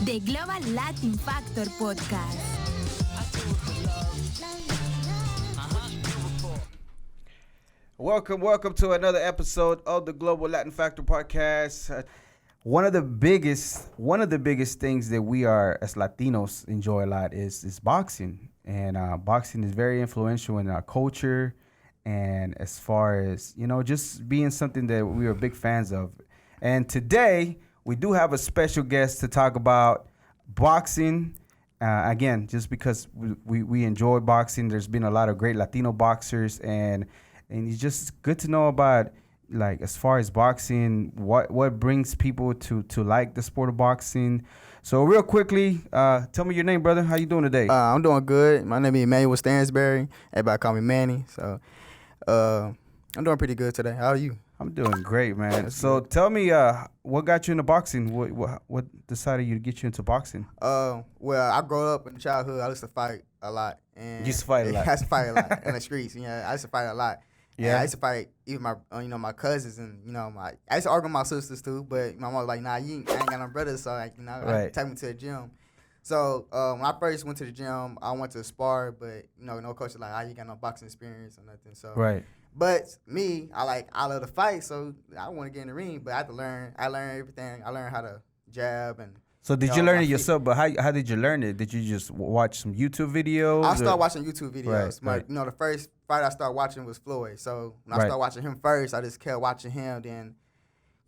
The Global Latin Factor Podcast. Welcome to another episode of the Global Latin Factor Podcast. One of the biggest things that we are as Latinos enjoy a lot is boxing, and boxing is very influential in our culture, and as far as just being something that we are big fans of. And today we do have a special guest to talk about boxing. Again, just because we enjoy boxing, there's been a lot of great Latino boxers, and it's just good to know about, like, as far as boxing, what brings people to like the sport of boxing. So real quickly, tell me your name, brother. How you doing today? I'm doing good. My name is Emanuel Stansberry. Everybody call me Manny. So I'm doing pretty good today. How are you? I'm doing great, man. That's So good. tell me, what got you into boxing? What decided you to get you into boxing? Well, I grew up in childhood. I used to fight a lot. And You used to fight a lot? I used to fight a lot in the streets. I used to fight a lot. Yeah. And I used to fight even my, my cousins and I used to argue with my sisters too. But my mom was like, "Nah, I ain't got no brothers, so I Right. take me to the gym." So when I first went to the gym, I went to spar, but no coach was like, "You got no boxing experience or nothing." So Right. But me, I love to fight, so I want to get in the ring. But I had to learn. I learned everything. I learned how to jab and. So did you learn my it feet. yourself? But how did you learn it? Did you just watch some YouTube videos? I or- started watching YouTube videos. Right. The first fight I started watching was Floyd. So when I Right. started watching him first, I just kept watching him. Then,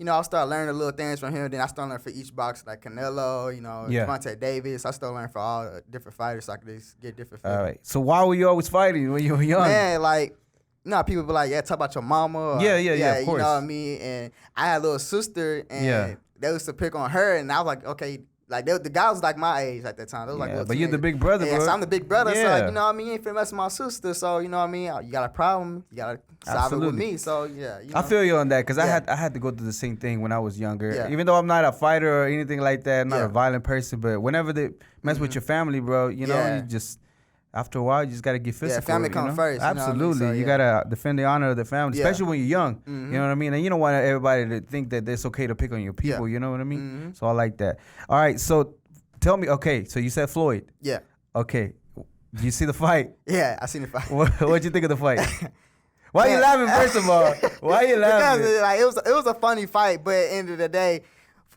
I started learning the little things from him. Then I started learning for each boxer, like Canelo, Yeah. Devontae Davis. I started learning for all the different fighters, so I could just get different All fighters. right. So why were you always fighting when you were young? Man, people be like, "Yeah, talk about your mama." Or, Yeah, of course. You know what I mean? And I had a little sister, and they used to pick on her, and I was like, okay. The guy was like my age at that time. They was like, Yeah, little but you're the teenagers. big brother, Yeah, bro. so I'm the big brother. So, Yeah. you know what I mean? You ain't finna mess with my sister. So, you know what I mean? You got a problem, you got to solve it with Absolutely. me. So, yeah. I feel you on that, because Yeah. I had to go through the same thing when I was younger. Yeah. Even though I'm not a fighter or anything like that, I'm not Yeah. a violent person, but whenever they mess with your family, bro, Yeah. you just, after a while, you just got to get physical. family you come know? first, you know what I mean? Absolutely. So, You yeah. got to defend the honor of the family, Yeah. especially when you're young. Mhm. You know what I mean? And you don't want everybody to think that it's okay to pick on your people. Yeah. You know what I mean? Mhm. So I like that. All right. So tell me, okay, so you said Floyd. Yeah. Okay. Did you see the fight? Yeah, I seen the fight. What'd you think of the fight? Why are you laughing, first of all? Why are you laughing? Because it was a funny fight, but at the end of the day,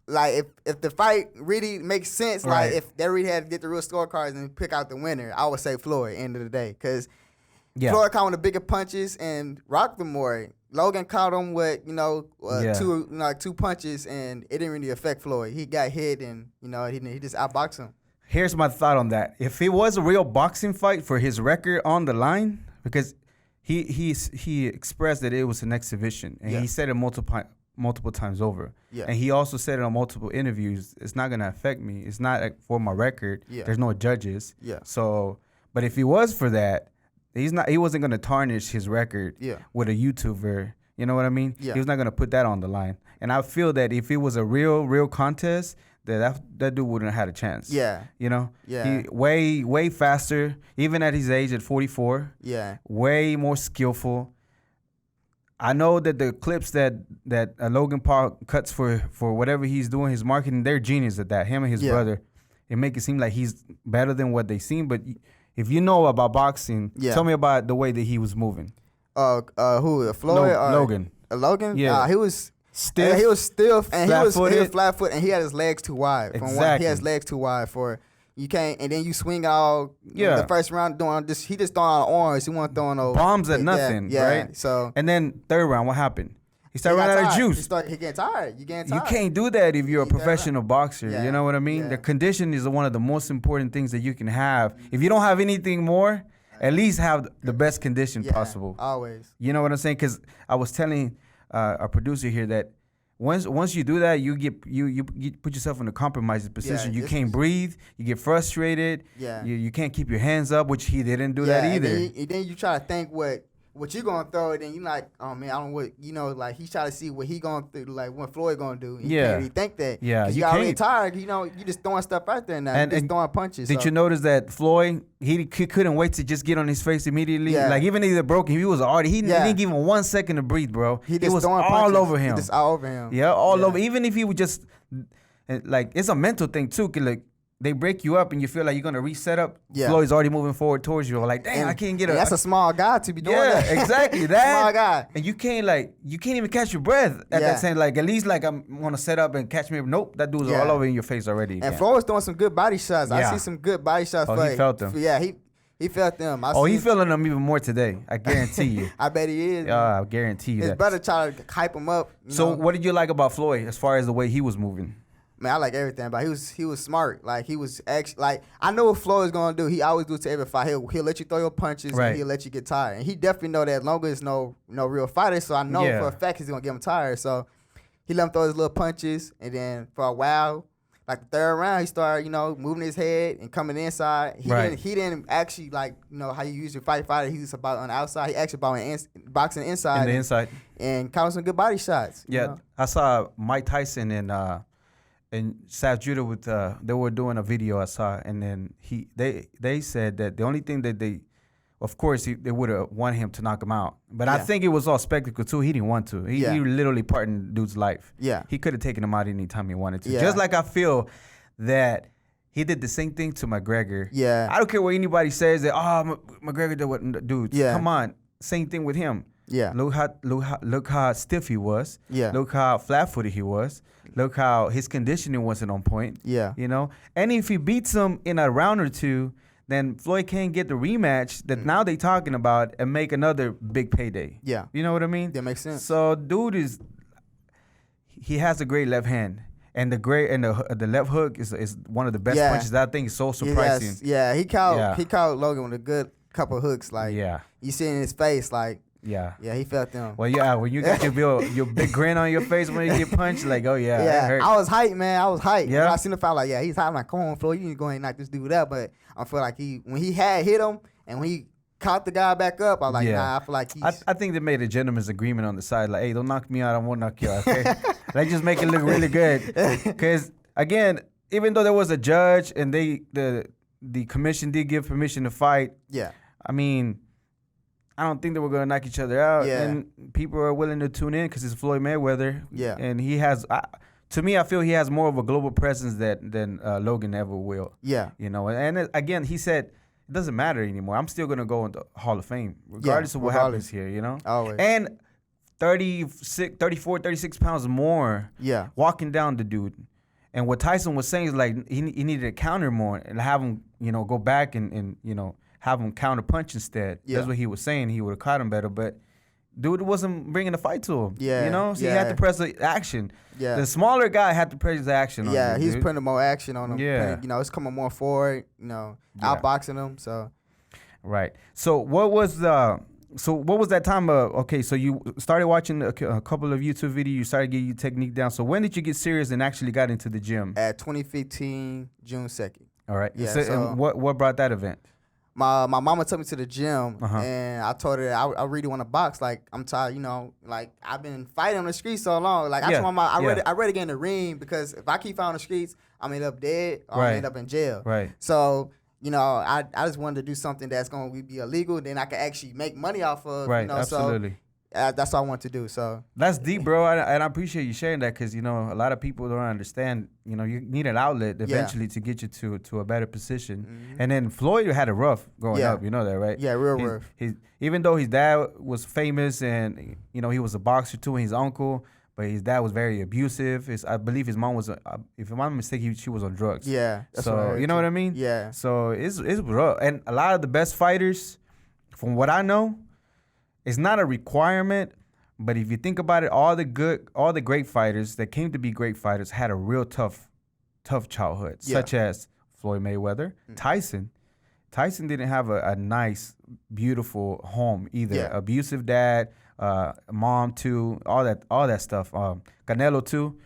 if the fight really makes sense, Right. if they really had to get the real scorecards and pick out the winner, I would say Floyd. End of the day, because Yeah. Floyd caught one of the bigger punches and rocked them more. Logan caught him with Yeah. two punches, and it didn't really affect Floyd. He got hit, and he just outboxed him. Here's my thought on that. If it was a real boxing fight for his record on the line, because he expressed that it was an exhibition, and Yeah. he said it multiple times over. Yeah. And he also said it on multiple interviews, it's not going to affect me. It's not like, for my record. Yeah. There's no judges. Yeah. So, but if he was for that, he wasn't going to tarnish his record Yeah. with a YouTuber. You know what I mean? Yeah. He was not going to put that on the line. And I feel that if it was a real contest, that dude wouldn't have had a chance. Yeah. You know? Yeah. He way faster, even at his age at 44. Yeah. Way more skillful. I know that the clips that Logan Paul cuts for whatever he's doing, his marketing, they're genius at that. Him and his Yeah. brother. It make it seem like he's better than what they seem. But if you know about boxing, Yeah. tell me about the way that he was moving. Who? Floyd? or Logan. Logan? Yeah. He was Stiff. he was stiff, and he was flat-footed. flat foot, and he had his legs too wide. He Exactly. has legs too wide for you can't, and then you swing all. Yeah. The first round doing this, he just throwing out arms. He wasn't throwing no Bombs at yeah, nothing, yeah. right? So And then third round, what happened? He started he got running out of tired. juice. He getting tired. You getting You tired. can't do that if you're a You gotta- professional boxer. Yeah. You know what I mean? Yeah. The condition is one of the most important things that you can have. If you don't have anything more, at least have the best condition Yeah, possible. Always. You know what I'm saying? Because I was telling our producer here that once you do that, you put yourself in a compromised position. Yeah, you this can't is- breathe. You get frustrated. Yeah. You can't keep your hands up, which he didn't do that and either. then you try to think what you gonna throw it, and you like, oh man, I don't what like he's trying to see what he gonna do, like what Floyd gonna do. You Yeah. can't really think that. Yeah, 'Cause you you already can't. tired. You just throwing stuff out there now. And- You just and throwing punches. Did so. you notice that Floyd, he couldn't wait to just get on his face immediately? Yeah. Like, even if he broke him, he was already, he Yeah. didn't give him 1 second to breathe, bro. He It just was throwing all punches. over him. He just all over him. Yeah, all Yeah. over. Even if he would just, like, it's a mental thing, too. 'Cause, like, they break you up and you feel like you're gonna reset up. Yeah. Floyd's already moving forward towards you. Like, damn, And- I can't get and a. that's a small guy to be doing that. Yeah, exactly. That Small guy. And you can't even catch your breath at Yeah. that same. Like, at least like I'm gonna set up and catch me. Nope, that dude's Yeah. all over in your face already. And again. Floyd was throwing some good body shots. I Yeah. see some good body shots. Oh, for he felt them. Yeah, he felt them. He's feeling them even more today. I guarantee you. I bet he is. Yeah, I guarantee you His that. brother tried to hype him up. So, know. what did you like about Floyd as far as the way he was moving? Man, I like everything, but he was smart. Like he was actually like I know what Floyd's gonna do. He always do to every fight. He'll let you throw your punches Right. and he'll let you get tired. And he definitely know that as long as no real fighter. So I know Yeah. for a fact he's gonna get him tired. So he let him throw his little punches, and then for a while, like the third round, he started moving his head and coming inside. He didn't actually like how you usually fighter. He was about on the outside. He actually boxing inside. In the inside. And caught some good body shots. you Yeah, know? I saw Mike Tyson and Saf Judah with they were doing a video I saw, and then they said that the only thing that they, of course, they would have wanted him to knock him out, but I Yeah. think it was all spectacle too. He didn't want to. He literally part in the dude's life. Yeah. He could have taken him out anytime he wanted to. Yeah. Just like I feel that he did the same thing to McGregor. Yeah. I don't care what anybody says that. Oh, McGregor did what, dude. Yeah. Come on, same thing with him. Yeah. Look how stiff he was. Yeah. Look how flat-footed he was. Look how his conditioning wasn't on point. Yeah. And if he beats him in a round or two, then Floyd can't get the rematch that now they talking about and make another big payday. Yeah. You know what I mean? That makes sense. So dude he has a great left hand. And the left hook is one of the best Yeah. punches that I think is so surprising. Yes. Yeah, he caught Logan with a good couple hooks. Like Yeah. you see it in his face, like Yeah. he felt them. Well, yeah, when you got your big grin on your face when you get punched, like, oh yeah, it Yeah, hurt. I was hyped, man. I was hyped. Yeah? When I seen the fight, like, yeah, he's hyped. I'm like, come on, Floyd, you need to go ahead and knock this dude out. But I feel like when he had hit him and when he caught the guy back up, I was like, Yeah. nah, I feel like he's. I think they made a gentleman's agreement on the side, like, hey, don't knock me out, I won't knock you out, okay? Like, just make it look really good. Because, again, even though there was a judge and the commission did give permission to fight, yeah. I mean, I don't think they were going to knock each other out. Yeah. And people are willing to tune in because it's Floyd Mayweather. Yeah. And he has, to me, I feel he has more of a global presence than Logan ever will. Yeah. And again, he said, it doesn't matter anymore. I'm still going to go into Hall of Fame, regardless of what happens here, Always. And 34, 36 pounds more Yeah. walking down the dude. And what Tyson was saying is like he needed to counter more and have him, go back and have him counter punch instead. Yeah. That's what he was saying. He would have caught him better, but dude wasn't bringing the fight to him. Yeah, So he had to press the action. Yeah. The smaller guy had to press the action on Yeah, him, he's dude. putting more action on him. Yeah. It's coming more forward, outboxing him. So Right. So what was that time of, okay, so you started watching a couple of YouTube videos, you started getting your technique down. So when did you get serious and actually got into the gym? at 2015, June 2nd. All right. Yeah, So, so- and what brought that event? My mama took me to the gym, Uh-huh. and I told her I really want to box. Like I'm tired, like I've been fighting on the streets so long. Like I Yeah, told my mom, yeah. I ready to get in the ring because if I keep fighting on the streets, I'm end up dead or Right. I end up in jail. Right. So I just wanted to do something that's going to be illegal, then I can actually make money off of. Right. Absolutely. So that's what I want to do. So That's deep, bro, and I appreciate you sharing that because a lot of people don't understand. You need an outlet eventually to get you to a better position. Mhm. And then Floyd had it rough growing Yeah. up. You know that, right? Yeah, real He's- rough. Even though his dad was famous and he was a boxer too, and his uncle, but his dad was very abusive. I believe his mom was, if I'm not mistaken, she was on drugs. yeah, that's what I So heard you know too. what I mean? Yeah. So it's rough, and a lot of the best fighters, from what I know, it's not a requirement. But if you think about it, all the great fighters that came to be great fighters had a real tough childhood, Yeah. such as Floyd Mayweather, Tyson. Tyson didn't have a nice, beautiful home either. Yeah. Abusive dad, mom too, all that stuff. Canelo too.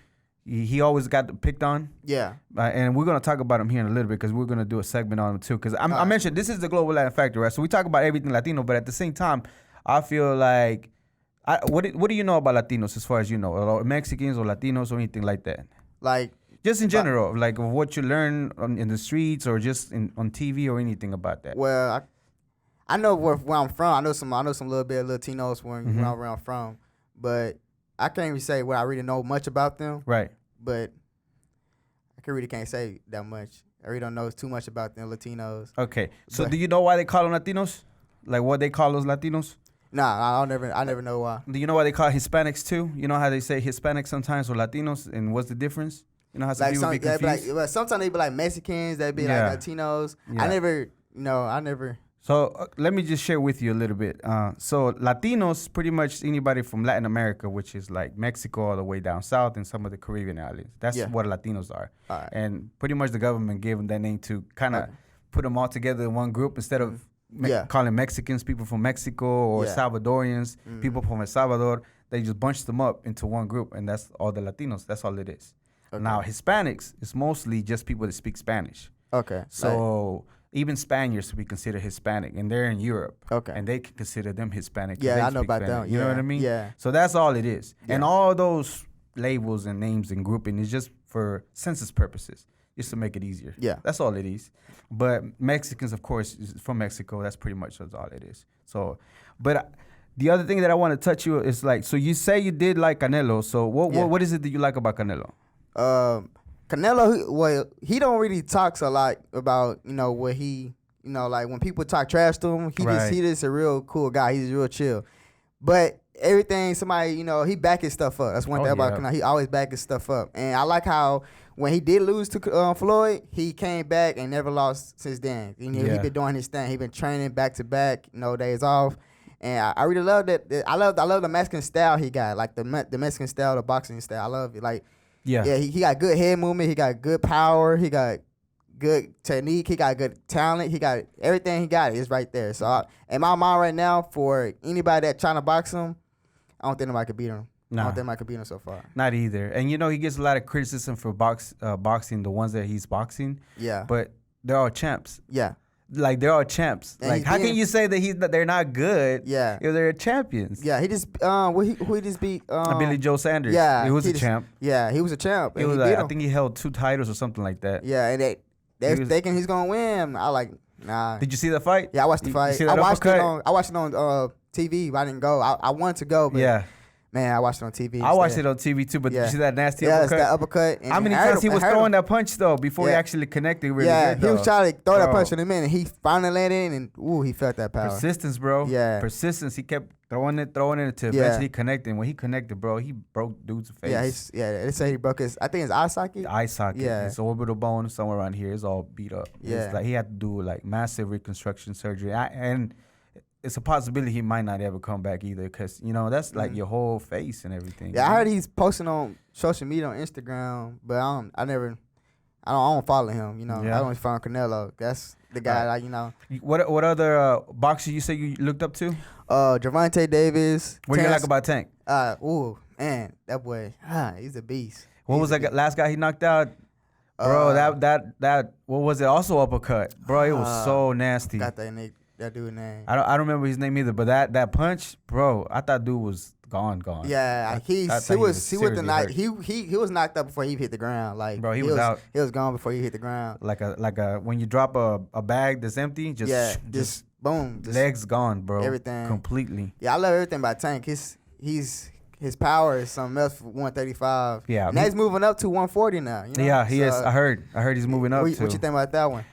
He always got picked on. Yeah. And we're going to talk about him here in a little bit because we're going to do a segment on him too. Because I right. mentioned this is the Global Latin Factor, right? So we talk about everything Latino, but at the same time, I feel like, what do you know about Latinos as far as you know? Or Mexicans or Latinos or anything like that? Like Just in general, like what you learn in the streets or just on TV or anything about that. Well, I know where I'm from. I know some little bit of Latinos where I'm from, but I can't even say where I really know much about them. Right. But really can't say that much. I really don't know too much about the Latinos. Okay, so But- do you know why they call them Latinos? Like what they call those Latinos? Nah, I never know why. Do you know why they call Hispanics too? You know how they say Hispanics sometimes or Latinos, and what's the difference? You know how some Like people be confused. well, sometimes they be like Mexicans, they be Yeah. like Latinos. Yeah. I never. So let me just share with you a little bit. So Latinos, pretty much anybody from Latin America, which is like Mexico all the way down south and some of the Caribbean islands. That's Yeah. what Latinos are. All right. And pretty much the government gave them that name to kind of put them all together in one group instead of Yeah. calling Mexicans people from Mexico or Yeah. Salvadorians people from El Salvador. They just bunched them up into one group, and that's all the Latinos. That's all it is. Okay. Now Hispanics is mostly just people that speak Spanish. Okay. So even Spaniards we consider Hispanic, and they're in Europe. Okay. And they can consider them Hispanic. 'cause Yeah, they I know speak about Spanish. them. You know Yeah. what I mean? Yeah. So that's all it is. And Yeah. all those labels and names and grouping is just for census purposes, just to make it easier. Yeah. That's all it is. But Mexicans, of course, is from Mexico. That's pretty much that's all it is. So, but the other thing that I want to touch you is like, so you say you did like Canelo. So Yeah. what is it that you like about Canelo? Canelo, he don't really talks a lot about what he like when people talk trash to him. Right. He just a real cool guy. He's real chill, but everything somebody he back his stuff up. That's one thing about Canelo. He always back his stuff up, and I like how when he did lose to Floyd, he came back and never lost since then. He been doing his thing. He been training back to back, no days off. And I really love that. I love the Mexican style he got, like the Mexican style, the boxing style. I love it. Like, he got good head movement. He got good power. He got good technique. He got good talent. He got everything he got is right there. So in my mind right now, for anybody that trying to box him, I don't think nobody could beat him. Nah. I don't think nobody could beat him so far. Not either. And he gets a lot of criticism for boxing, the ones that he's boxing. Yeah. But they're all champs. Yeah. Like they're all champs. And like how can you say that they're not good? Yeah. If they're champions. Yeah. He just who he just beat? Billy Joe Sanders. Yeah. He was a champ. Yeah, he was a champ. He was I think he held 2 titles or something like that. Yeah, and they're thinking he's gonna win. I like nah. Did you see the fight? Yeah, I watched the fight. You see that I watched uppercut? it on TV, but I didn't go. I wanted to go, but Yeah. man, I watched it on TV. I watched it on TV too, but did you see that nasty yeah, uppercut? it's that uppercut. And How many it hurt times he him- was it hurt throwing him. that punch though before he Yeah. actually connected really Yeah, good? he was trying to throw that Bro. punch in a minute. He finally landed, and he felt that power. Persistence, bro. Yeah. Persistence. He kept throwing it to Yeah. eventually connect. And when he connected, bro, he broke dude's face. Yeah, they say he broke his. I think his eye socket. The eye socket, Yeah. his orbital bone somewhere around here is all beat up. Yeah. It's like he had to do like massive reconstruction surgery, and it's a possibility he might not ever come back either, because that's like your whole face and everything. Yeah, I heard he's posting on social media on Instagram, but I don't follow him. Yeah. I don't follow Canelo. That's the guy. What other boxer you say you looked up to? Gervonta Davis. What do you like about Tank? Man, that boy, he's a beast. What was that last guy he knocked out? Bro, that what was it? Also uppercut, bro. It was so nasty. Got that dude name. I don't remember his name either, but that punch, bro, I thought dude was gone. Yeah, he was knocked up before he hit the ground. Like, bro, he was out. He was gone before he hit the ground. Like a when you drop a bag that's empty, just boom, legs gone, bro. Everything completely. Yeah, I love everything about Tank. His power is something else for 135. Yeah, now he's moving up to 140 now. Yeah, he is. I heard he's moving up. What you think about that one?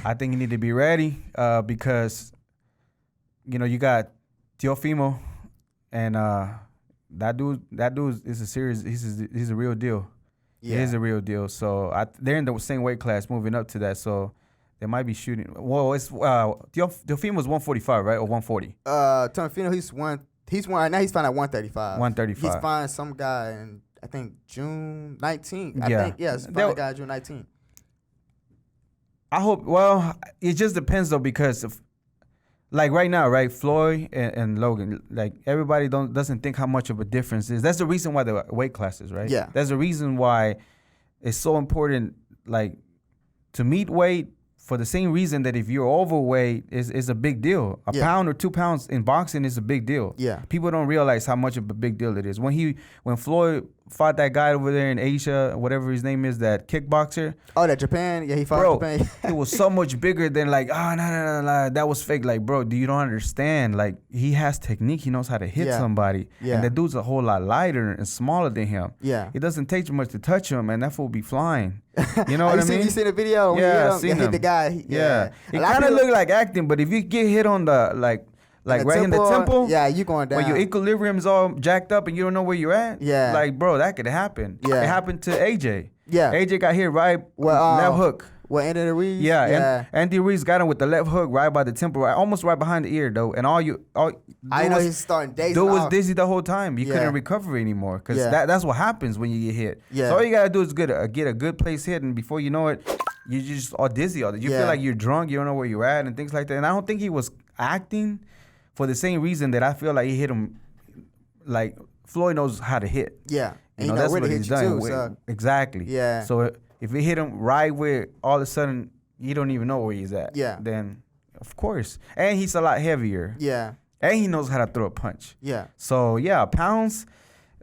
I think you need to be ready because you got Teofimo, and that dude is a serious. He's a real deal. Yeah, he's a real deal. So they're in the same weight class, moving up to that. So they might be shooting. Well, it's Teofimo was 145, right, or 140? Teofimo, he's one. Now he's fine at 135. 135. He's fine some guy in I think June 19th. I Yeah. think yes, fine a guy June 19th. I hope. Well, it just depends though, because of, like right now, right, Floyd and Logan, like everybody doesn't think how much of a difference is. That's the reason why the weight classes, right? Yeah. That's the reason why it's so important, like, to meet weight for the same reason that if you're overweight is a big deal. A pound or 2 pounds in boxing is a big deal. Yeah. People don't realize how much of a big deal it is. When Floyd fought that guy over there in Asia, whatever his name is, that kickboxer. Oh, that Japan? Yeah, he fought Japan. It was so much bigger than like, no, that was fake. Like, bro, you don't understand. Like, he has technique. He knows how to hit somebody. Yeah. And the dude's a whole lot lighter and smaller than him. Yeah. It doesn't take much to touch him, and that fool be flying. You know what I mean? You seen the video? Yeah, I seen him. Hit the guy. Yeah. It kind of looked like acting, but if you get hit on the, like right in the temple. Yeah, you going down. When your equilibrium's all jacked up and you don't know where you're at. Yeah. Like, bro, that could happen. Yeah. It happened to AJ. Yeah. AJ got hit right left hook. What, Andy Ruiz? Yeah. Andy Ruiz got him with the left hook right by the temple, almost right behind the ear, though. And I know he's starting dazed. Dude was dizzy the whole time. You couldn't recover anymore because that's what happens when you get hit. Yeah. So all you got to do is get a good place hit, and before you know it, you're just all dizzy. You feel like you're drunk. You don't know where you're at and things like that. And I don't think he was acting for the same reason that I feel like he hit him. Like, Floyd knows how to hit. Yeah. And that's what he's done. So. Exactly. Yeah. So if it hit him right where all of a sudden you don't even know where he's at, then of course. And he's a lot heavier. Yeah. And he knows how to throw a punch. Yeah. So pounds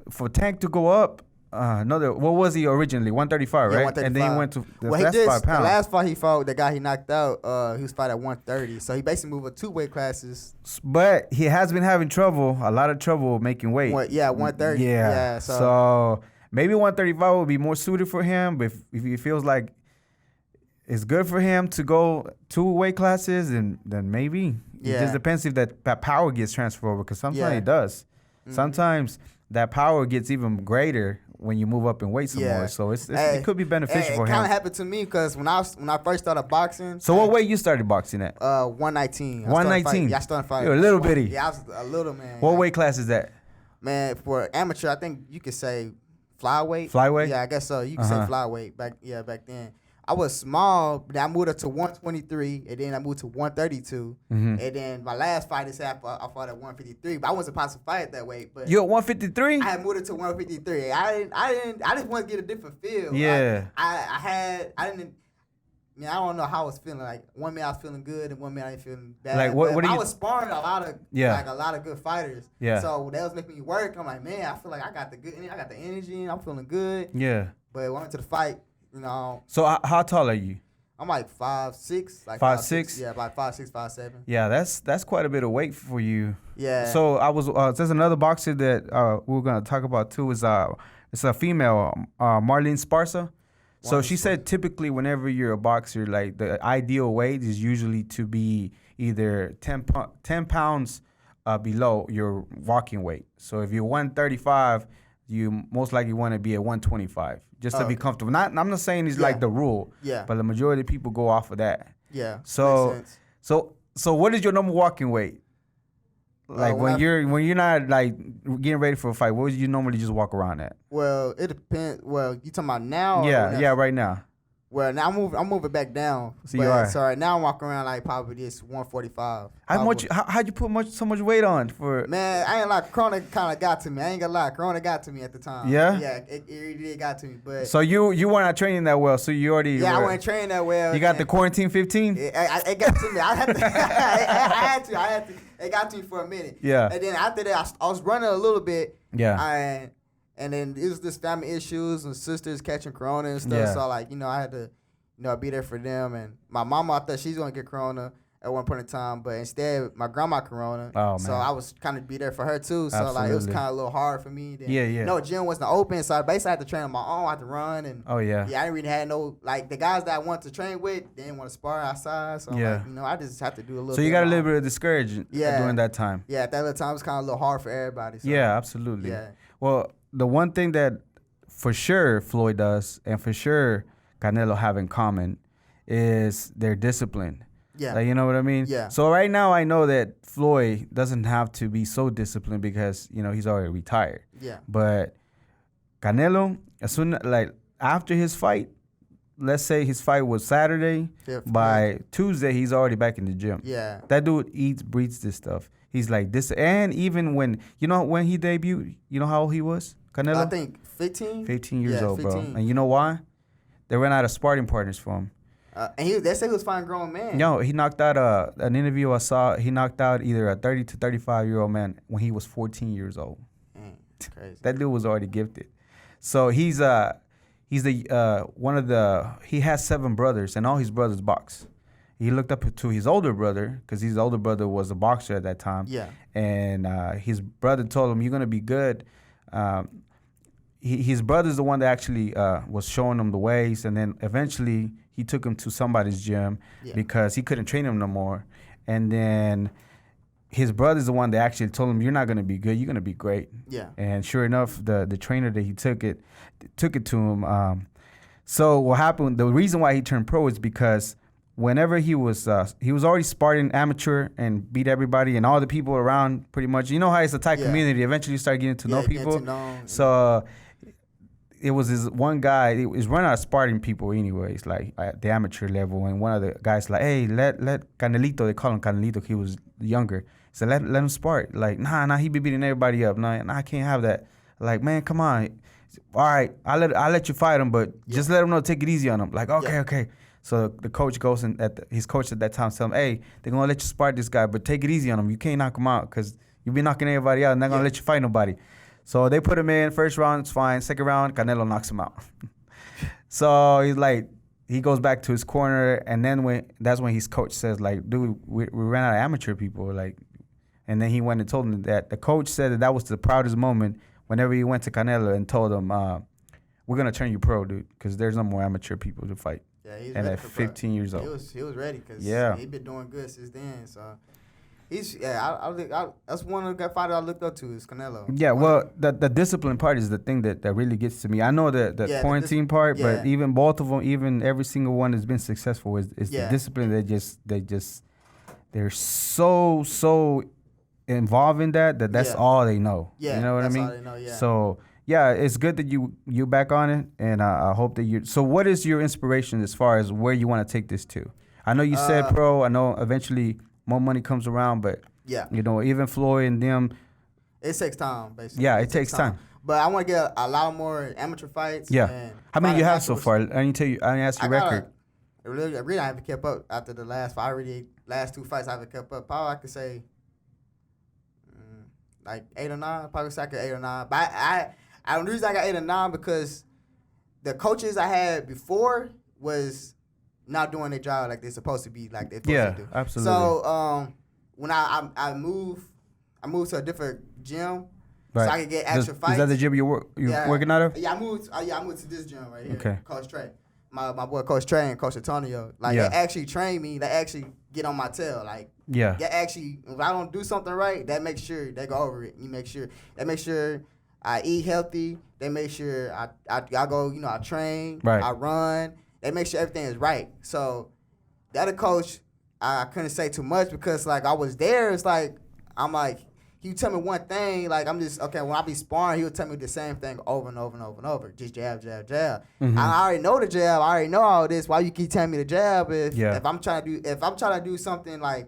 for Tank to go up. What was he originally? 135, right? 135. And then he went to the last 5 pounds. The last fight he fought, the guy he knocked out, he was fighting at 130. So he basically moved 2 weight classes. But he has been having a lot of trouble making weight. 130. Yeah. So maybe 135 would be more suited for him. But if he feels like it's good for him to go 2 weight classes, then maybe. Yeah. It just depends if that power gets transferred over, because sometimes it does. Mm-hmm. Sometimes that power gets even greater when you move up in weight some more. So it could be beneficial for him. It kind of happened to me because when I first started boxing. So what weight you started boxing at? 119. 119. Yeah, I started fighting. You're a little bitty. Yeah, I was a little man. What weight class is that? Man, for amateur, I think you could say flyweight. Flyweight? Yeah, I guess so. You could say flyweight back then. I was small, but I moved up to 123, and then I moved to 132, and then my last fight is I fought at 153, but I wasn't supposed to fight at that weight. But you're at 153? I had moved it to 153. I just wanted to get a different feel. Yeah. I don't know how I was feeling. Like, one minute I was feeling good, and one minute I was feeling bad. Like, what I was sparring a lot of good fighters. Yeah. So that was making me work. I'm like, man, I feel like I got the energy, and I'm feeling good. Yeah. But when I went to the fight, So how tall are you? I'm like 5'6". Like 5'6"? Yeah, about 5'6", 5'7". Yeah, that's quite a bit of weight for you. Yeah. So there's another boxer that we were gonna talk about too. It's a female, Marlene Sparsa. So she said typically whenever you're a boxer, like the ideal weight is usually to be either 10 pounds below your walking weight. So if you're 135, you most likely want to be at 125 just to be comfortable. I'm not saying it's like the rule, but the majority of people go off of that. Yeah. So what is your normal walking weight? Like when you're not like getting ready for a fight, what would you normally just walk around at? Well, it depends. Well, you talking about now? Yeah, right now. Well, now I'm moving back down. So you are. So right now I'm walking around like probably this 145. How'd you put so much weight on for? Man, I ain't like Corona kind of got to me. I ain't gonna lie, Corona got to me at the time. Yeah. Yeah, it really got to me. But so you weren't not training that well. So you already. Yeah, I wasn't training that well. You got the quarantine 15. It got to me. I had to. It got to me for a minute. Yeah. And then after that, I was running a little bit. Yeah. And then it was just family issues and sisters catching Corona and stuff. Yeah. So I had to, be there for them. And my mama, I thought she's gonna get Corona at one point in time, but instead my grandma Corona. Oh man. So I was kind of be there for her too. So it was kind of a little hard for me. Then, gym wasn't open, so I basically had to train on my own. I had to run and. Oh yeah. Yeah, I didn't really have the guys that I wanted to train with. They didn't want to spar outside. So I just had to do a little. So you got a little bit of discouragement during that time. Yeah, at that little time it was kind of a little hard for everybody. So. Yeah, absolutely. Yeah. Well, the one thing that for sure Floyd does, and for sure Canelo have in common, is their discipline. Yeah. You know what I mean? Yeah. So right now I know that Floyd doesn't have to be so disciplined because, he's already retired. Yeah. But Canelo, after his fight, let's say his fight was Saturday, by Tuesday he's already back in the gym. Yeah. That dude eats, breathes this stuff. He's like this, and even when he debuted, you know how old he was? Canelo? I think 15. 15 years old, 15. Bro. And you know why? They ran out of sparring partners for him. And they said he was fine grown man. No, he knocked out an interview I saw. He knocked out either a 30 to 35-year-old man when he was 14 years old. Crazy. That dude was already gifted. So he's the one of the he has 7 brothers, and all his brothers box. He looked up to his older brother because his older brother was a boxer at that time. Yeah. And his brother told him, "You're gonna be good." His brother's the one that actually was showing him the ways, and then eventually he took him to somebody's gym because he couldn't train him no more. And then his brother's the one that actually told him, "You're not gonna be good. You're gonna be great." Yeah. And sure enough, the trainer that he took it to him. So what happened? The reason why he turned pro is because whenever he was already sparring amateur and beat everybody and all the people around pretty much. You know how it's a tight community. Eventually you start getting to know people. So it was this one guy. He was running out of sparring people anyways, like at the amateur level. And one of the guys like, "Hey, let Canelito," they call him Canelito. He was younger. So let him spart. Like, nah, he be beating everybody up. Nah, I can't have that. Like, man, come on. All right, I'll let you fight him, but just let him know, take it easy on him. Like, okay. So the coach goes and his coach at that time tell him, "Hey, they're gonna let you spar this guy, but take it easy on him. You can't knock him out because you be knocking everybody out, and they're gonna let you fight nobody." So they put him in. First round, it's fine. Second round, Canelo knocks him out. So he's like, he goes back to his corner, and then that's when his coach says, like, "Dude, we ran out of amateur people." Like, and then he went and told him that the coach said that was the proudest moment whenever he went to Canelo and told him, "We're gonna turn you pro, dude, because there's no more amateur people to fight." Yeah, he's and ready at for 15 years old. He was ready because he been doing good since then. So he's that's one of the fighters I looked up to is Canelo. Yeah, well, the discipline part is the thing that really gets to me. I know the quarantine part, but even both of them, even every single one that's been successful is the discipline. They're so involved in that's all they know. Yeah, you know what I mean? All they know, yeah. So yeah, it's good that you back on it, and I hope that you. So what is your inspiration as far as where you want to take this to? I know you said pro. I know eventually more money comes around, but you know, even Floyd and them. It takes time, basically. Yeah, it takes time. But I want to get a lot more amateur fights. Yeah. And how many you have so far? I didn't ask your record. Really, I haven't kept up after the last fight. Last 2 fights I haven't kept up. Probably I could say like 8 or 9. Probably say I could 8 or 9. But the reason I got 8 or 9 because the coaches I had before was not doing their job like they're supposed to be, like they're supposed to do. Absolutely. So when I moved to a different gym, so I could get actual fights. Is that the gym you're working out of? Yeah, I moved to this gym right here. Okay. Coach Trey. My boy Coach Trey and Coach Antonio. Like they actually train me. They actually get on my tail. Like they actually, if I don't do something right, they make sure they go over it. They make sure I eat healthy. They make sure I go, I train, I run. They make sure everything is right. So the other coach, I couldn't say too much because like I was there. It's like I'm like, he would tell me one thing, like I'm just okay. When I be sparring, he would tell me the same thing over and over and over and over. Just jab, jab, jab. Mm-hmm. I already know the jab. I already know all this. Why you keep telling me the jab? If I'm trying to do something like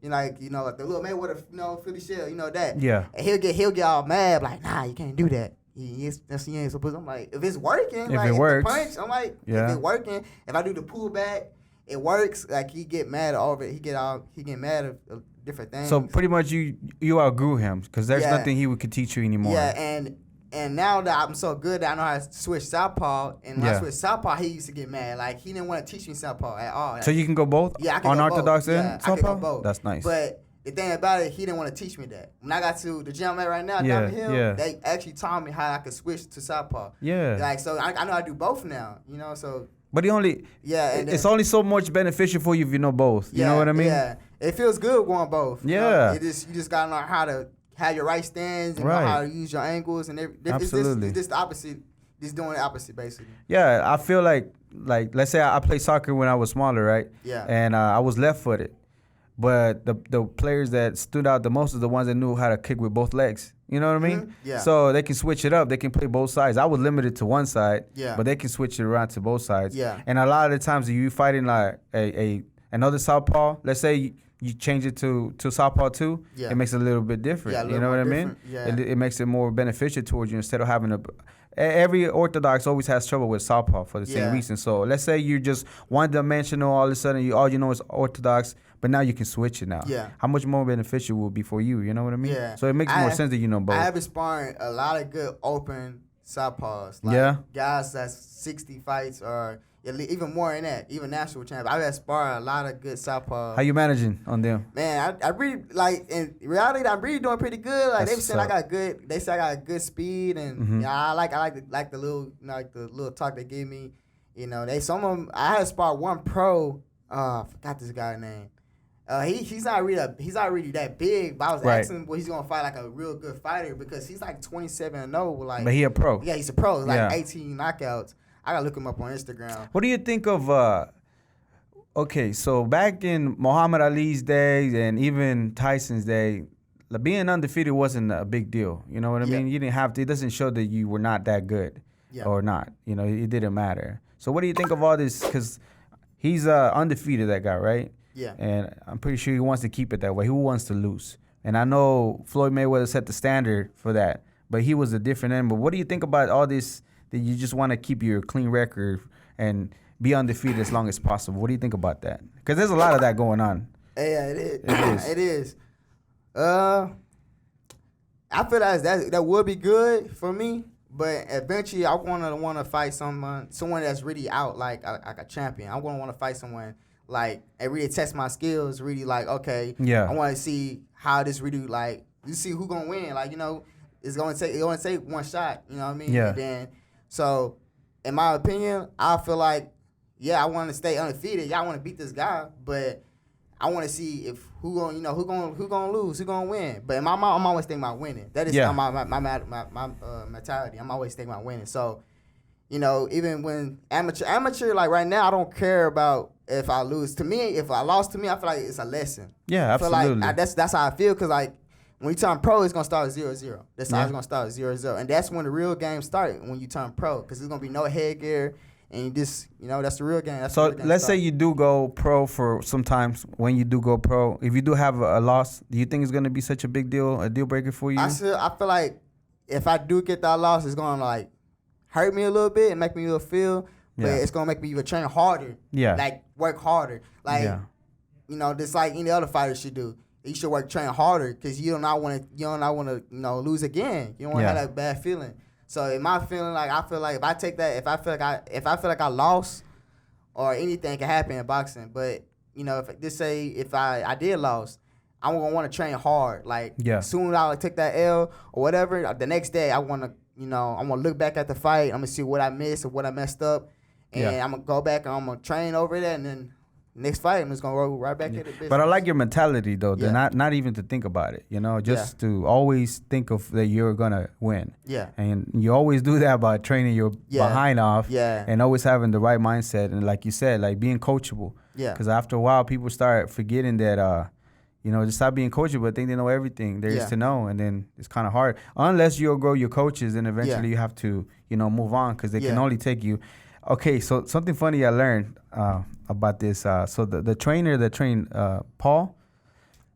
like the little Mayweather, Philly shell, that. Yeah. And he'll get all mad, like, nah, you can't do that. He ain't supposed. I'm like, if it's working, if it works, the punch, I'm like, if it's working, if I do the pullback, it works. Like he get mad over it. He get mad at different things. So pretty much you outgrew him because there's nothing he could teach you anymore. Yeah, and now that I'm so good that I know how to switch southpaw, and when I switch southpaw, he used to get mad. Like he didn't want to teach me southpaw at all. So you can go both? Yeah, I can go unorthodox both. and southpaw? I can go both. That's nice. But the thing about it, he didn't want to teach me that. When I got to the gym I'm at right now, down the hill, they actually taught me how I could switch to southpaw. Yeah. Like so I know how to do both now, so. But it's only so much beneficial for you if you know both. You know what I mean? Yeah. It feels good going both. Yeah. You just gotta know how to have your right stands and know how to use your angles and everything. Absolutely. It's just the opposite. Just doing the opposite basically. Yeah, I feel like let's say I played soccer when I was smaller, right? Yeah. And I was left-footed. But the players that stood out the most are the ones that knew how to kick with both legs. You know what I mean? Mm-hmm. Yeah. So they can switch it up. They can play both sides. I was limited to one side. Yeah. But they can switch it around to both sides. Yeah. And a lot of the times, if you fighting like another southpaw, let's say you change it to southpaw too, it makes it a little bit different. Yeah, you know what I mean? Yeah. It makes it more beneficial towards you instead of having a. Every orthodox always has trouble with southpaw for the same reason. So let's say you're just one-dimensional. All of a sudden, all you know is orthodox, but now you can switch it now. Yeah. How much more beneficial will it be for you? You know what I mean? Yeah. So it makes more sense that you know both. I have been sparring a lot of good open southpaws. Like, guys that's 60 fights or even more than that, even national champions. I've had sparred a lot of good southpaws. How you managing on them? Man, I really, like, in reality, I'm really doing pretty good. Like, they say I got good speed, and I like the little, like the little talk they give me. You know, some of them, I had sparred one pro. I forgot this guy's name. He's not really that big, but I was asking him, well, he's gonna fight like a real good fighter because he's like 27-0. Like, but he a pro. Yeah, he's a pro. Like 18 knockouts. I gotta look him up on Instagram. What do you think of? Okay, so back in Muhammad Ali's days and even Tyson's day, being undefeated wasn't a big deal. You know what I mean? You didn't have to. It doesn't show that you were not that good or not. You know, it didn't matter. So what do you think of all this? Because he's undefeated, that guy, right? Yeah. And I'm pretty sure he wants to keep it that way. Who wants to lose? And I know Floyd Mayweather set the standard for that, but he was a different animal. What do you think about all this, that you just want to keep your clean record and be undefeated as long as possible? What do you think about that? Because there's a lot of that going on. Yeah, it is. It is. I feel that would be good for me, but eventually I want to fight someone that's really out, like a champion. I'm gonna want to fight someone like and really test my skills. Really, like, okay, I want to see how this really, like, you see who gonna win. Like, you know, it's gonna take one shot. You know what I mean? Yeah. And then, so in my opinion, I feel like, I want to stay undefeated. I want to beat this guy, but I want to see if who gonna lose, who gonna win. But in my mind, I'm always thinking about winning. That is my mentality. I'm always thinking about winning. So, you know, even when amateur, like right now, I don't care about if I lose. To me, if I lost to me, I feel like it's a lesson. Yeah, absolutely. I feel like that's how I feel, because like when you turn pro, it's gonna start at 0-0. That's how it's gonna start at 0-0, and that's when the real game starts, when you turn pro, because there's gonna be no headgear. And you just, you know, that's the real game. So let's say you do go pro for sometimes. When you do go pro, if you do have a loss, do you think it's going to be such a big deal, a deal breaker for you? I feel like if I do get that loss, it's going to, like, hurt me a little bit and make me feel, but it's going to make me even train harder. Yeah. Like, work harder. Like, you know, just like any other fighter should do. You should train harder, because you do not want to, you know, lose again. You don't want to have that bad feeling. So in my feeling, like, I feel like if I take that, if I feel like I lost, or anything can happen in boxing, but, you know, if I did lose, I'm gonna want to train hard. Like, soon as I take that L or whatever, the next day I want to, you know, I'm gonna look back at the fight. I'm gonna see what I missed or what I messed up, and I'm gonna go back and I'm gonna train over that, and then next fight, I'm just gonna roll right back into the business. But I like your mentality, though. Not even to think about it, you know, just to always think of that you're gonna win. Yeah. And you always do that by training your behind off. Yeah. And always having the right mindset, and like you said, like being coachable. Yeah. Because after a while, people start forgetting that, you know, just stop being coachable. Think they know everything there is to know, and then it's kind of hard unless you grow your coaches, and eventually you have to, you know, move on, because they can only take you. Okay, so something funny I learned about this. So the trainer that trained Paul,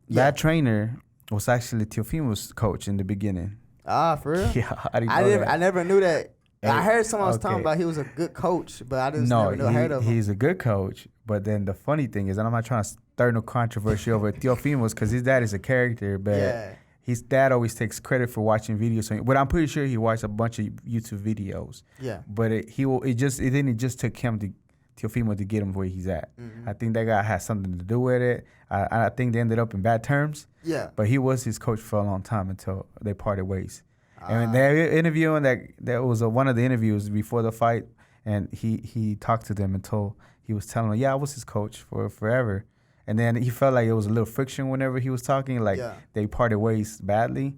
that trainer was actually Teofimo's coach in the beginning. Ah, for real? Yeah, I never knew that. I heard someone was talking about he was a good coach, but I just never heard of him. He's a good coach, but then the funny thing is, and I'm not trying to stir no controversy over Teofimo's, because his dad is a character, but his dad always takes credit for watching videos. But I'm pretty sure he watched a bunch of YouTube videos. Yeah. But it just took him to Teofimo to get him where he's at. Mm-hmm. I think that guy has something to do with it. I think they ended up in bad terms. Yeah. But he was his coach for a long time until they parted ways. And they're interviewing that was one of the interviews before the fight, and he talked to them and he was telling them, I was his coach for forever. And then he felt like it was a little friction whenever he was talking, like they parted ways badly.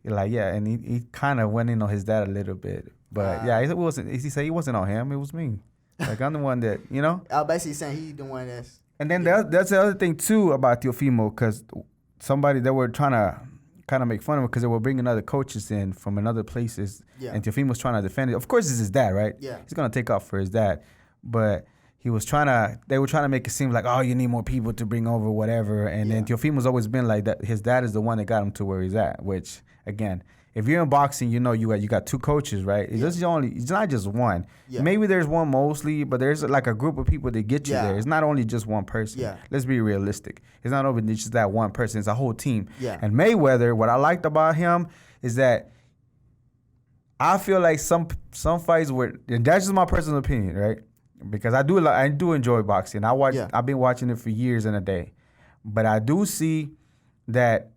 Like, and he kind of went in on his dad a little bit. But it wasn't, he said it wasn't on him, it was me. Like, I'm the one that, you know? I was basically saying he's the one that's... And then that's the other thing, too, about Teofimo, because somebody that were trying to kind of make fun of him, because they were bringing other coaches in from another places, and Teofimo was trying to defend it. Of course, it's his dad, right? Yeah. He's going to take off for his dad. But... they were trying to make it seem like, you need more people to bring over, whatever. And then Teofimo's always been like that. His dad is the one that got him to where he's at, which, again, if you're in boxing, you know you got two coaches, right? It's not just one. Yeah. Maybe there's one mostly, but there's like a group of people that get you there. It's not only just one person. Yeah. Let's be realistic. It's not only just that one person. It's a whole team. Yeah. And Mayweather, what I liked about him is that I feel like some fights were, and that's just my personal opinion, right? Because I do enjoy boxing. I've been watching it for years and a day, but I do see that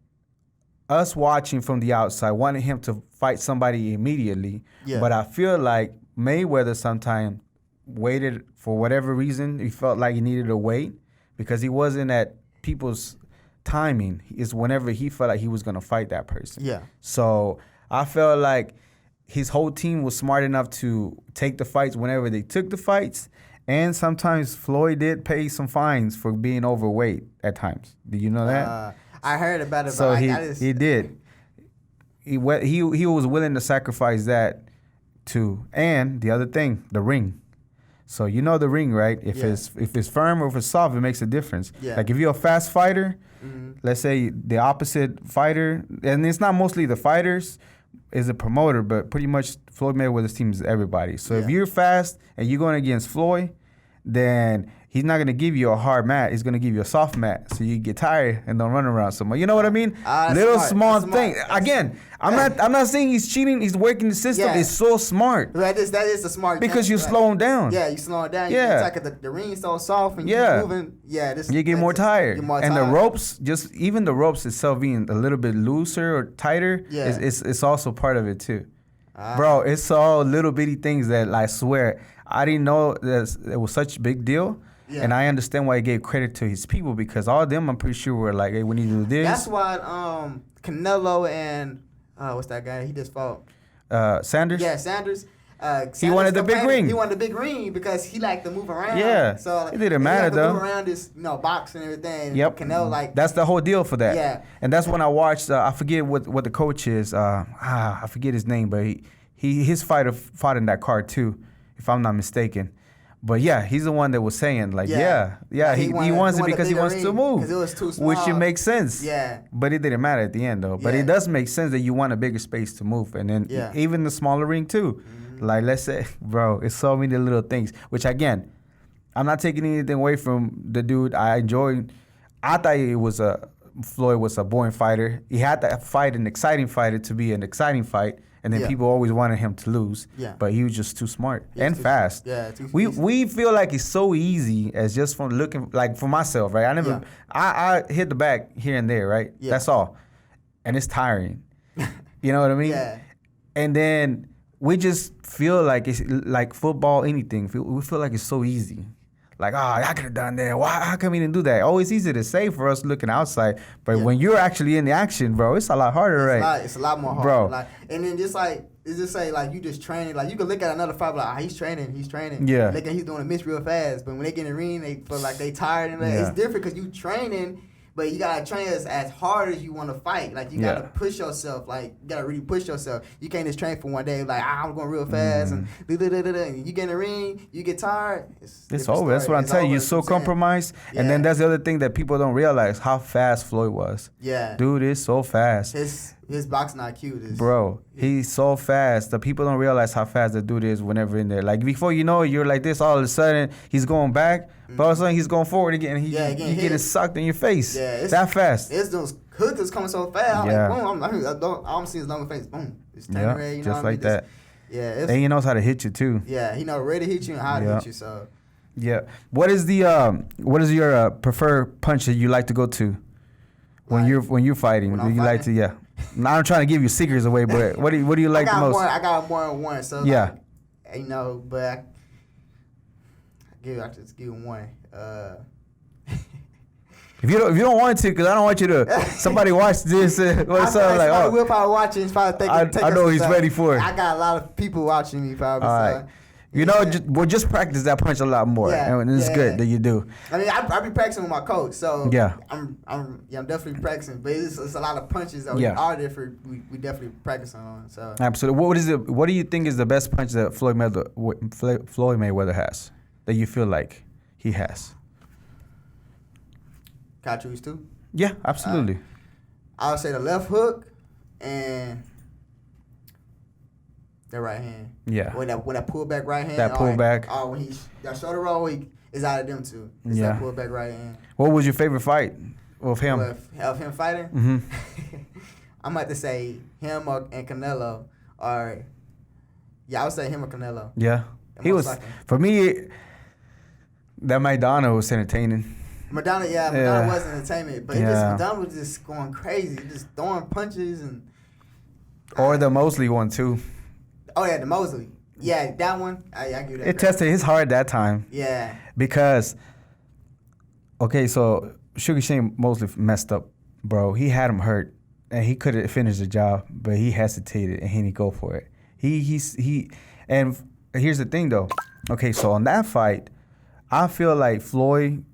us watching from the outside, wanting him to fight somebody immediately. Yeah. But I feel like Mayweather sometimes waited for whatever reason. He felt like he needed to wait because he wasn't at people's timing. It's whenever he felt like he was going to fight that person. Yeah. So I felt like his whole team was smart enough to take the fights whenever they took the fights. And sometimes Floyd did pay some fines for being overweight at times. Did you know that? I heard about it. So he did. He was willing to sacrifice that too. And the other thing, the ring. So you know the ring, right? If it's firm or if it's soft, it makes a difference. Yeah. Like if you're a fast fighter, let's say the opposite fighter, and it's not mostly the fighters, is a promoter, but pretty much Floyd Mayweather's team is everybody. So if you're fast and you're going against Floyd, then he's not going to give you a hard mat. He's going to give you a soft mat so you get tired and don't run around so much. You know what I mean? Little small thing. Again, I'm not saying he's cheating. He's working the system. Yeah. It's so smart. That is the smart. Because you slow him down. Yeah, you slow him down. Yeah. It's like the ring's so soft and you're moving. Yeah. You get more tired. And the ropes, even the ropes itself being a little bit looser or tighter, it's also part of it too. Bro, it's all little bitty things that I swear, I didn't know that it was such a big deal. Yeah. And I understand why he gave credit to his people because all of them, I'm pretty sure, were like, hey, we need to do this. That's why Canelo and, what's that guy? He just fought. Sanders? Yeah, Sanders. He wanted the big ring. He wanted the big ring because he liked to move around. Yeah. So it didn't matter though. Move around this, box and everything. Yep. Canelo that's the whole deal for that. Yeah. And that's when I watched. I forget what the coach is. I forget his name, but his fighter fought in that card too, if I'm not mistaken. But yeah, he's the one that was saying like, he wants it because he wants to move, because it was too small, which it makes sense. Yeah. But it didn't matter at the end though. But it does make sense that you want a bigger space to move, and then even the smaller ring too. Mm-hmm. Like let's say, bro, it's so many little things. Which again, I'm not taking anything away from the dude. I thought it was Floyd was a boring fighter. He had to fight an exciting fighter to be an exciting fight. And then people always wanted him to lose. Yeah. But he was just too smart and fast. We feel like it's so easy as just from looking, like for myself, right? I hit the back here and there, right? Yeah. That's all. And it's tiring. You know what I mean? Yeah. And then we just feel like it's like football, anything. We feel like it's so easy. Like, I could have done that. Why? How come we didn't do that? Oh, it's easy to say for us looking outside, but when you're actually in the action, bro, it's a lot harder, right? It's a lot more hard, bro. Like, and then it's just say like you just training. Like you can look at another fighter like, he's training. Yeah. Look at he's doing a miss real fast, but when they get in the ring, they feel like they tired and it's different because you training. But you gotta train as hard as you want to fight. Like you gotta push yourself. Like you gotta really push yourself. You can't just train for one day. Like I'm going real fast and and you get in the ring, you get tired. It's over. That's what I'm telling you. You're so compromised. Yeah. And then that's the other thing that people don't realize how fast Floyd was. Yeah, dude is so fast. His boxing IQ is. Bro, he's so fast. The people don't realize how fast the dude is whenever in there. Like before you know it, you're like this. All of a sudden he's going back. But all of a sudden he's going forward again. And he getting sucked in your face. Yeah, it's that fast. It's those hookers coming so fast. I'm like, boom. I'm seeing his long face. Boom. It's turning red. You know just like that. Yeah. And he knows how to hit you too. Yeah, he knows where to hit you and how to hit you. So. Yeah. What is your preferred punch that you like to go to when you're fighting? Do you like to? Yeah. Now I'm trying to give you secrets away, but what do you like the most? I got more than one. So but. I just give him one. If you don't want to, because I don't want you to. Somebody watch this. We'll probably watch it. Probably I know he's ready for it. I got a lot of people watching me probably. All right. Just practice that punch a lot more, and it's good that you do. I mean, I be practicing with my coach, so I'm definitely practicing. But it's a lot of punches that we are different. We definitely practicing on. So absolutely. What do you think is the best punch that Floyd Mayweather has that you feel like he has? Can I choose two? Yeah, absolutely. I would say the left hook and the right hand. Yeah. When that pull back right hand. That pull back. When that shoulder roll is out of them two. It's that pull back right hand. What was your favorite fight of him? Of him fighting? Mm-hmm. I'm about to say him and Canelo are Yeah, I would say him or Canelo. Yeah. He was, for me, that Maidana was entertaining. Madonna was entertainment, but Madonna was just going crazy, just throwing punches and. Or the Mosley one too. Oh yeah, the Mosley. Yeah, that one. I give that. It tested his heart that time. Yeah. Because, okay, so Sugar Shane Mosley messed up, bro. He had him hurt, and he could have finished the job, but he hesitated and he didn't go for it. And here's the thing though. Okay, so on that fight, I feel like Floyd,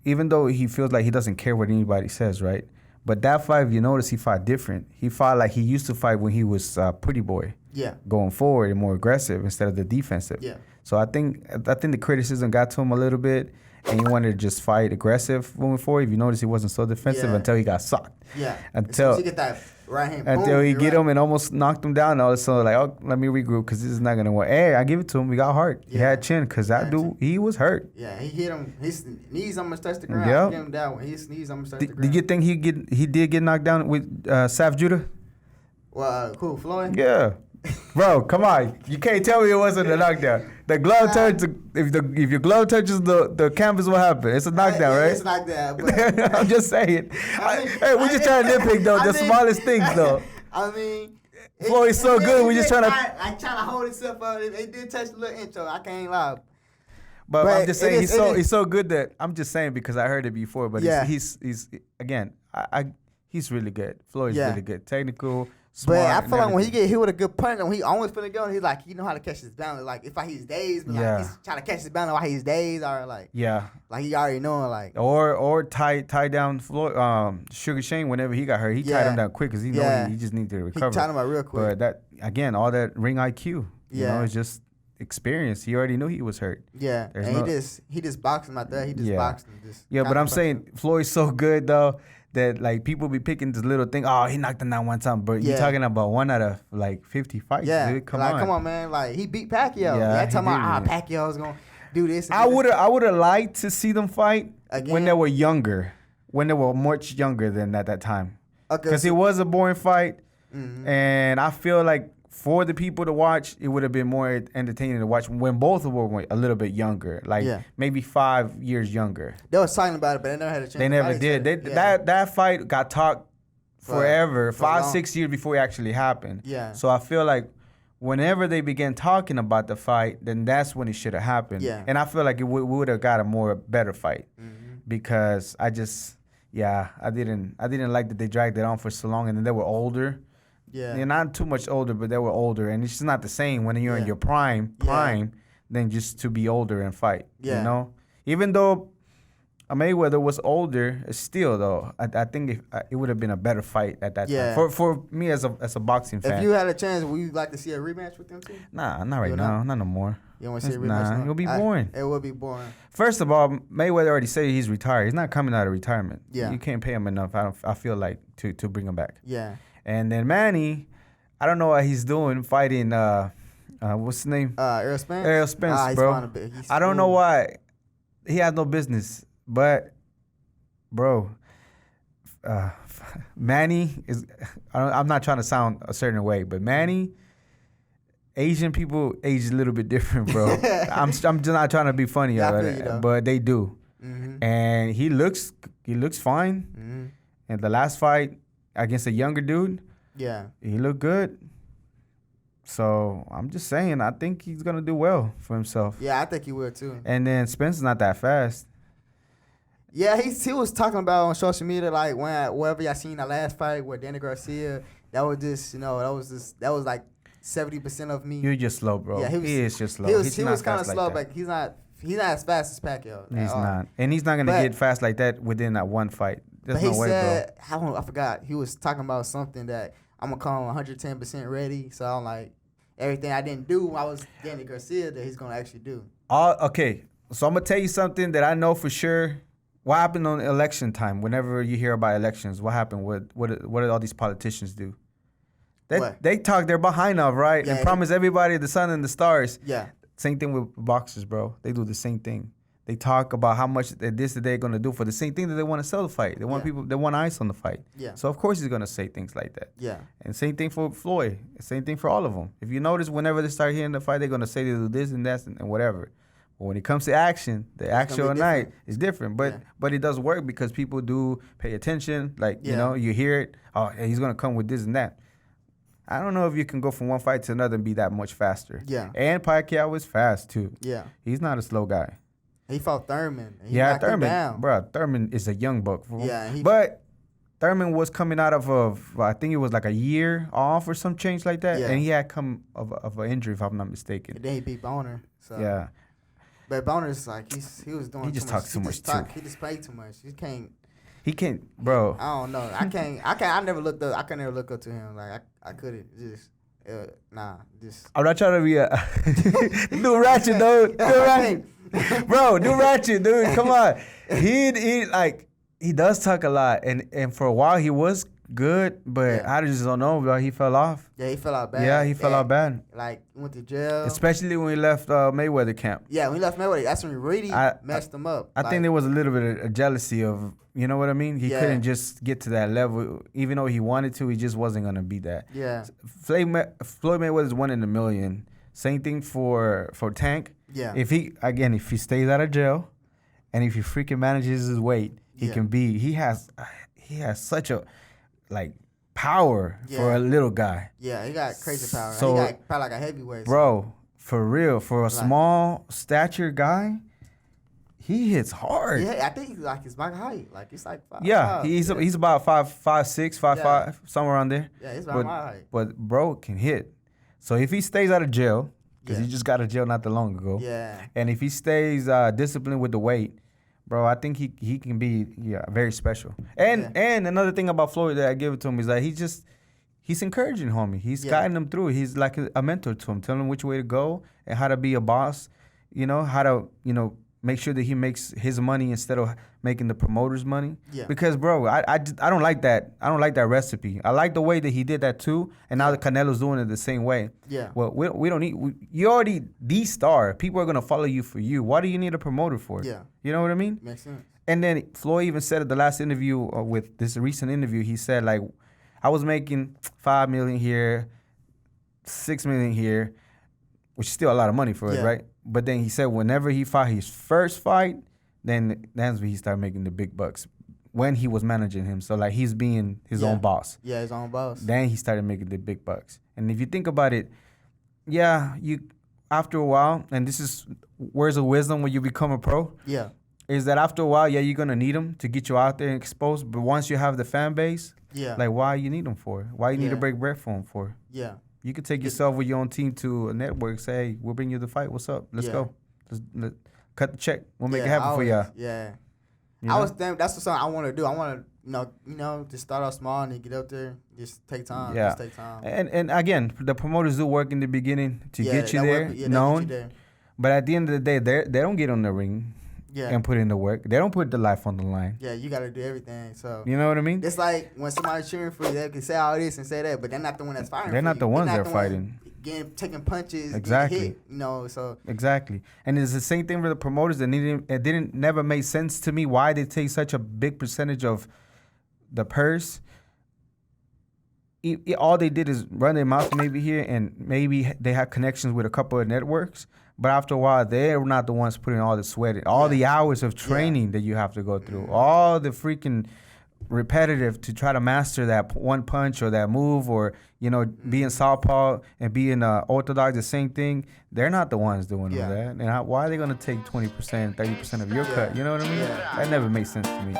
even though he feels like he doesn't care what anybody says, right? But that fight, if you notice, he fought different. He fought like he used to fight when he was Pretty Boy. Yeah. Going forward and more aggressive instead of the defensive. Yeah. So I think the criticism got to him a little bit, and he wanted to just fight aggressive moving forward. If you notice, he wasn't so defensive until he got socked. Yeah. Until he get that right hand. Until boom, he get him and almost knocked him down. All of a sudden, like, oh, let me regroup because this is not gonna work. Hey, I give it to him. He got heart. He had chin because that dude, he was hurt. Yeah, he hit him. His knees almost touched the ground. Yep. Get him down. His knees almost touched the ground. Did you think he did get knocked down with Saf Judah? Well, who, Floyd? Yeah. Bro, come on. You can't tell me it wasn't a knockdown. The glove touches, if your glove touches the canvas, what happened? It's a knockdown, right? It's a knockdown. But I'm just saying. Hey, we just trying to nitpick, though, the smallest things, though. I mean, Floyd's so good, we just trying to. I trying to hold itself up. It did touch the little intro. I can't lie. But I'm just saying, he's so good that, I'm just saying because I heard it before, but he's again, he's really good. Floyd's really good. Technical. Smart, but I feel like when he get hit with a good punch, and when he almost finna go, he's like, he know how to catch his balance. Like if he's dazed, but like he's trying to catch his balance while he's dazed, or like he already know like or tie down Floyd, Sugar Shane whenever he got hurt, he tied him down quick because he know he just needed to recover. He tied him out real quick. But that again, all that ring IQ, you know, it's just experience. He already knew he was hurt. Yeah, and he just boxed him out there. He just boxed him. But I'm saying Floyd's so good though. That like people be picking this little thing. Oh, he knocked him down one time, but you're talking about one out of like 50 fights. Yeah, dude. Come on, man. Like he beat Pacquiao. Yeah, talking about Pacquiao's gonna do this. I would have liked to see them fight when they were younger, when they were much younger than at that time. Okay, because it was a boring fight, and I feel like for the people to watch, it would have been more entertaining to watch when both of them were a little bit younger, like maybe 5 years younger. They was talking about it, but they never had a chance. They never did. That fight got talked forever, 5-6 years before it actually happened. Yeah. So I feel like whenever they began talking about the fight, then that's when it should have happened. Yeah. And I feel like we would have got a better fight because I didn't like that they dragged it on for so long, and then they were older. Yeah, they're not too much older, but they were older, and it's just not the same when you're in your prime, than just to be older and fight. Yeah. You know, even though Mayweather was older, still though, I think it would have been a better fight at that time. For me as a boxing fan. If you had a chance, would you like to see a rematch with them too? Nah, not right now, not no more. You don't want to see a rematch? Nah, it'll be boring. It will be boring. First of all, Mayweather already said he's retired. He's not coming out of retirement. Yeah, you can't pay him enough. I feel like to bring him back. Yeah. And then Manny, I don't know what he's doing fighting, what's his name? Errol Spence? Errol Spence, bro. I don't know why. He has no business. But, bro, Manny is, I'm not trying to sound a certain way, but Manny, Asian people age a little bit different, bro. I'm just not trying to be funny, but they do. Mm-hmm. And he looks fine. Mm-hmm. And the last fight against a younger dude, he looked good. So I'm just saying, I think he's gonna do well for himself. Yeah, I think he will too. And then Spencer's not that fast. Yeah, he was talking about on social media like wherever y'all seen the last fight with Danny Garcia, that was just that was like 70% of me. You're just slow, bro. Yeah, he is just slow. He was kind of slow, but he's not as fast as Pacquiao. He's not, and he's not gonna get fast like that within that one fight. There's no way, said, bro. I forgot. He was talking about something that I'm gonna call him 110% ready. So I'm like, everything I didn't do when I was Danny Garcia that he's gonna actually do. Okay, so I'm gonna tell you something that I know for sure. What happened on election time? Whenever you hear about elections, what happened? What did all these politicians do? They talk their behind off, right? Yeah, and promise everybody the sun and the stars. Yeah. Same thing with boxers, bro. They do the same thing. They talk about how much that they're gonna do for the same thing that they want to sell the fight. They want people. They want eyes on the fight. Yeah. So of course he's gonna say things like that. Yeah. And same thing for Floyd. Same thing for all of them. If you notice, whenever they start hearing the fight, they're gonna say they do this and that and whatever. But when it comes to action, the actual night is different. But it does work because people do pay attention. Like you know, you hear it. Oh, he's gonna come with this and that. I don't know if you can go from one fight to another and be that much faster. Yeah. And Pacquiao was fast too. Yeah. He's not a slow guy. He fought Thurman. He Thurman. Down. Bro, Thurman is a young buck. Yeah. But Thurman was coming out of I think it was like a year off or some change like that. Yeah. And he had come of an injury, if I'm not mistaken. And then he beat Boner. So. Yeah. But Boner's like, he was doing He just talks too much too. He just played too much. He can't, bro. I don't know. I never looked up. I can never look up to him. Like I couldn't just. I'm not trying to be a do ratchet, dude. Do ratchet, bro. Do ratchet, dude. Come on. He does talk a lot, and for a while he was good, but I just don't know, bro. He fell off. Yeah, he fell out bad. Yeah, he fell out bad. Like went to jail. Especially when he left Mayweather camp. Yeah, when he left Mayweather, that's when he really messed him up. I think there was a little bit of jealousy of, you know what I mean? He couldn't just get to that level. Even though he wanted to, he just wasn't going to be that. Yeah. Floyd Mayweather's 1 in a million. Same thing for Tank. Yeah. If he stays out of jail and if he freaking manages his weight, he has such a power for a little guy. Yeah, he got crazy power. So, he got probably like a heavyweight. Bro, for real, for a small stature guy, he hits hard. Yeah, I think he's my height. Like he's like 5'5". Yeah, he's about 5'6", 5'5", somewhere around there. Yeah, he's about my height. But bro can hit. So if he stays out of jail, because he just got out of jail not that long ago. Yeah. And if he stays disciplined with the weight, bro, I think he can be very special. And another thing about Floyd that I give it to him is that he's encouraging homie. He's guiding him through. He's like a mentor to him, telling him which way to go and how to be a boss. You know, how to, make sure that he makes his money instead of making the promoter's money. Yeah. Because, bro, I don't like that. I don't like that recipe. I like the way that he did that too, and now the Canelo's doing it the same way. Yeah. Well, we don't need. You're already the star. People are gonna follow you for you. What do you need a promoter for? Yeah. You know what I mean? Makes sense. And then Floyd even said at the last interview with this recent interview, he said like, I was making $5 million here, $6 million here, which is still a lot of money for it, right? But then he said whenever he fought his first fight, then that's when he started making the big bucks. When he was managing him, so like he's being his own boss. Yeah, his own boss. Then he started making the big bucks. And if you think about it, you after a while, and this is words of wisdom when you become a pro. Yeah. Is that after a while, you're gonna need them to get you out there and exposed. But once you have the fan base, like why you need them for? Why you need to break bread for them for? Yeah. You could take yourself with your own team to a network. Say, hey, we'll bring you the fight. What's up? Let's go. Let's cut the check. We'll make it happen for y'all. Yeah. That's something I want to do. I want to, just start off small and then get up there. Just take time. Yeah. Just take time. And again, the promoters do work in the beginning to get you there, known. But at the end of the day, they don't get on the ring. And put in the work. They don't put the life on the line. Yeah, you got to do everything. So you know what I mean? It's like when somebody's cheering for you, they can say all this and say that, but they're not the one that's fighting. They're not the ones that are fighting. Taking punches, exactly. Hit, so exactly. And it's the same thing for the promoters. It never made sense to me why they take such a big percentage of the purse. All they did is run their mouth maybe here, and maybe they had connections with a couple of networks. But after a while, they're not the ones putting all the sweat in, all the hours of training that you have to go through, all the freaking repetitive to try to master that one punch or that move, or being southpaw and being orthodox, the same thing. They're not the ones doing all that. And why are they gonna take 20%, 30% of your cut? You know what I mean? That never made sense to me.